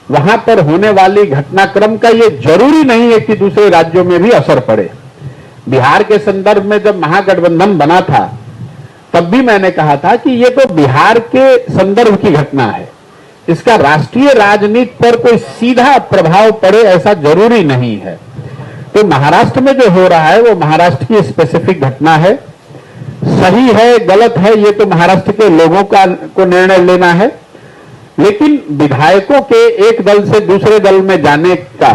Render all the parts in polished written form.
वहां पर होने वाली घटनाक्रम का ये जरूरी नहीं है कि दूसरे राज्यों में भी असर पड़े। बिहार के संदर्भ में जब महागठबंधन बना था तब भी मैंने कहा था कि ये तो बिहार के संदर्भ की घटना है, इसका राष्ट्रीय राजनीति पर कोई सीधा प्रभाव पड़े ऐसा जरूरी नहीं है। तो महाराष्ट्र में जो हो रहा है वो महाराष्ट्र की स्पेसिफिक घटना है। सही है गलत है ये तो महाराष्ट्र के लोगों को निर्णय लेना है, लेकिन विधायकों के एक दल से दूसरे दल में जाने का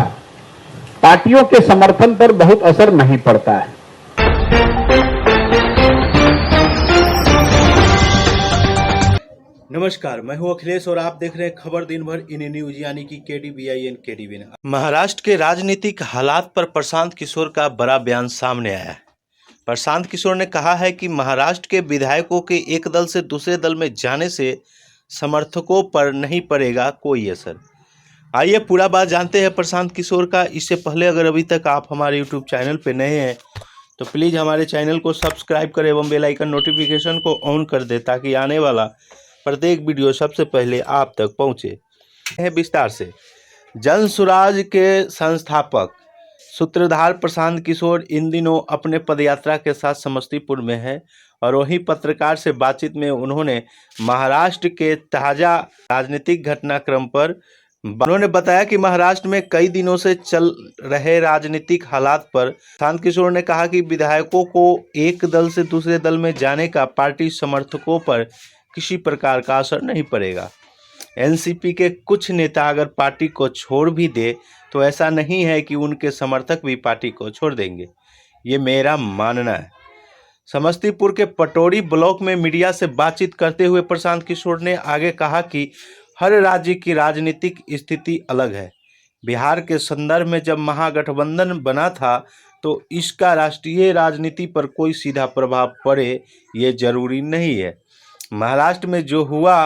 पार्टियों के समर्थन पर बहुत असर नहीं पड़ता है। नमस्कार, मैं हूं अखिलेश और आप देख रहे हैं खबर दिन भर इन न्यूज यानी कि KDVIN KDVN। महाराष्ट्र के राजनीतिक हालात पर प्रशांत किशोर का बड़ा बयान सामने आया है। प्रशांत किशोर ने कहा है कि महाराष्ट्र के विधायकों के एक दल से दूसरे दल में जाने से समर्थकों पर नहीं पड़ेगा कोई असर। आइए पूरा बात जानते हैं प्रशांत किशोर का। इससे पहले अगर अभी तक आप हमारे YouTube चैनल पर नए हैं तो प्लीज़ हमारे चैनल को सब्सक्राइब करें एवं बेल आइकन नोटिफिकेशन को ऑन कर दें ताकि आने वाला प्रत्येक वीडियो सबसे पहले आप तक पहुंचे। विस्तार से जन सुराज के संस्थापक सूत्रधार प्रशांत किशोर इन दिनों अपने पदयात्रा के साथ समस्तीपुर में है और वहीं पत्रकार से बातचीत में उन्होंने महाराष्ट्र के ताज़ा राजनीतिक घटनाक्रम पर उन्होंने बताया कि महाराष्ट्र में कई दिनों से चल रहे राजनीतिक हालात पर प्रशांत किशोर ने कहा कि विधायकों को एक दल से दूसरे दल में जाने का पार्टी समर्थकों पर किसी प्रकार का असर नहीं पड़ेगा। एनसीपी के कुछ नेता अगर पार्टी को छोड़ भी दे तो ऐसा नहीं है कि उनके समर्थक भी पार्टी को छोड़ देंगे, ये मेरा मानना है। समस्तीपुर के पटोरी ब्लॉक में मीडिया से बातचीत करते हुए प्रशांत किशोर ने आगे कहा कि हर राज्य की राजनीतिक स्थिति अलग है। बिहार के संदर्भ में जब महागठबंधन बना था तो इसका राष्ट्रीय राजनीति पर कोई सीधा प्रभाव पड़े ये जरूरी नहीं है। महाराष्ट्र में जो हुआ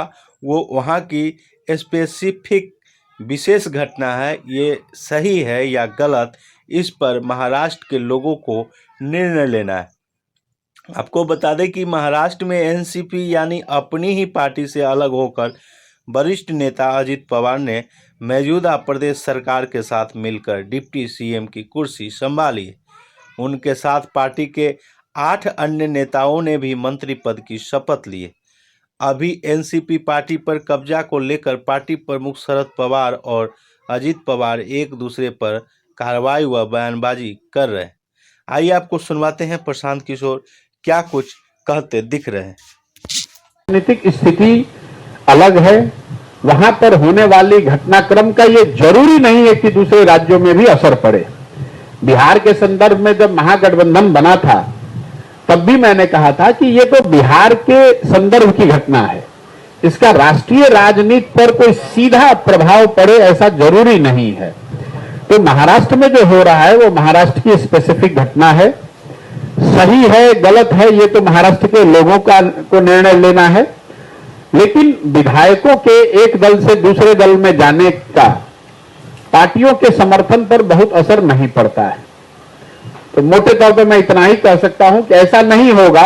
वो वहाँ की स्पेसिफिक विशेष घटना है, ये सही है या गलत इस पर महाराष्ट्र के लोगों को निर्णय लेना है। आपको बता दें कि महाराष्ट्र में एनसीपी यानी अपनी ही पार्टी से अलग होकर वरिष्ठ नेता अजित पवार ने मौजूदा प्रदेश सरकार के साथ मिलकर डिप्टी सीएम की कुर्सी संभाली। उनके साथ पार्टी के 8 अन्य नेताओं ने भी मंत्री पद की शपथ ली। अभी एनसीपी पार्टी पर कब्जा को लेकर पार्टी प्रमुख शरद पवार और अजित पवार एक दूसरे पर कार्रवाई व बयानबाजी कर रहे हैं। आइए आपको सुनवाते हैं प्रशांत किशोर क्या कुछ कहते दिख रहे हैं। राजनीतिक स्थिति अलग है, वहां पर होने वाली घटनाक्रम का ये जरूरी नहीं है कि दूसरे राज्यों में भी असर पड़े। बिहार के संदर्भ में जब महागठबंधन बना था तब भी मैंने कहा था कि ये तो बिहार के संदर्भ की घटना है, इसका राष्ट्रीय राजनीति पर कोई सीधा प्रभाव पड़े ऐसा जरूरी नहीं है। तो महाराष्ट्र में जो हो रहा है वो महाराष्ट्र की स्पेसिफिक घटना है। सही है गलत है ये तो महाराष्ट्र के लोगों को निर्णय लेना है, लेकिन विधायकों के एक दल से दूसरे दल में जाने का पार्टियों के समर्थन पर बहुत असर नहीं पड़ता है। तो मोटे तौर पर मैं इतना ही कह सकता हूं कि ऐसा नहीं होगा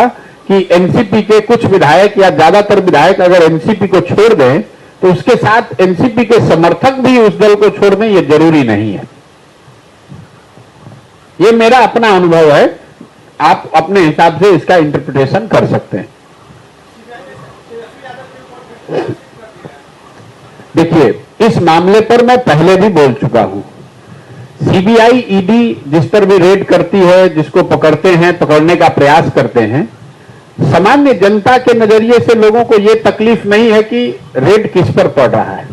कि एनसीपी के कुछ विधायक या ज्यादातर विधायक अगर एनसीपी को छोड़ दें तो उसके साथ एनसीपी के समर्थक भी उस दल को छोड़ दें, ये जरूरी नहीं है। ये मेरा अपना अनुभव है, आप अपने हिसाब से इसका इंटरप्रिटेशन कर सकते हैं। देखिए, इस मामले पर मैं पहले भी बोल चुका हूं। सीबीआई ईडी जिस पर भी रेड करती है, जिसको पकड़ते हैं, पकड़ने का प्रयास करते हैं, सामान्य जनता के नजरिए से लोगों को यह तकलीफ नहीं है कि रेड किस पर पड़ रहा है।